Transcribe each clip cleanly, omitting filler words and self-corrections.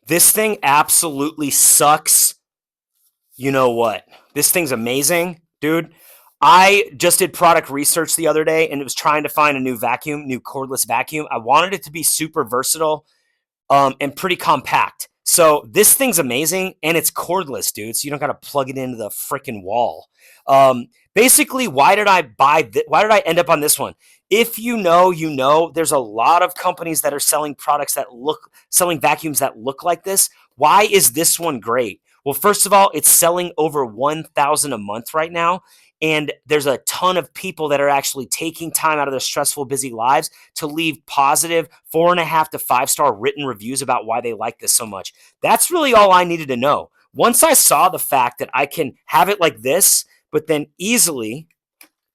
This thing absolutely sucks. You know what? This thing's amazing, dude. I just did product research the other day and it was trying to find a new cordless vacuum. I wanted it to be super versatile and pretty compact. So this thing's amazing and it's cordless, dude. So you don't got to plug it into the freaking wall. Basically, why did I why did I end up on this one? If you know, you know, there's a lot of companies that are selling selling vacuums that look like this. Why is this one great? Well, first of all, it's selling over 1,000 a month right now. And there's a ton of people that are actually taking time out of their stressful, busy lives to leave positive 4.5 to 5 star written reviews about why they like this so much. That's really all I needed to know. Once I saw the fact that I can have it like this, but then easily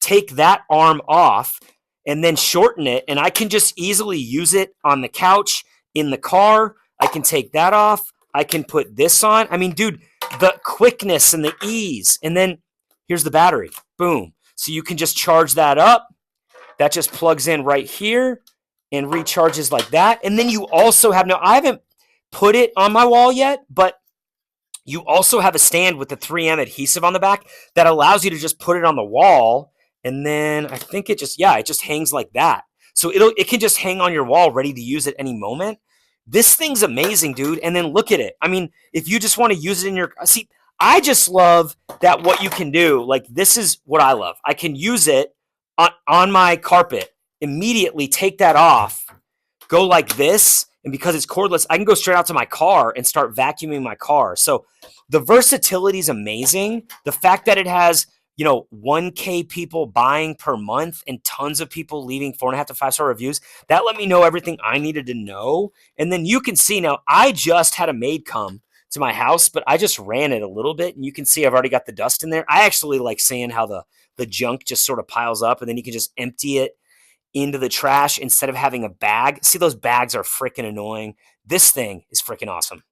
take that arm off and then shorten it, and I can just easily use it on the couch, in the car. I can take that off. I can put this on. I mean, dude, the quickness and the ease. And then here's the battery. Boom. So you can just charge that up. That just plugs in right here and recharges like that. And then you also have, I haven't put it on my wall yet, but you also have a stand with the 3M adhesive on the back that allows you to just put it on the wall. And then I think it just hangs like that. So it can just hang on your wall ready to use at any moment. This thing's amazing, dude. And then look at it. I mean, if you just want to use it in your, see, I just love that what you can do. Like, this is what I love. I can use it on my carpet, immediately take that off, go like this. And because it's cordless, I can go straight out to my car and start vacuuming my car. So the versatility is amazing. The fact that it has, 1K people buying per month and tons of people leaving 4.5 to 5 star reviews, that let me know everything I needed to know. And then you can see now, I just had a maid come to my house, but I just ran it a little bit, and you can see I've already got the dust in there. I actually like seeing how the junk just sort of piles up, and then you can just empty it into the trash instead of having a bag. See, those bags are freaking annoying. This thing is freaking awesome.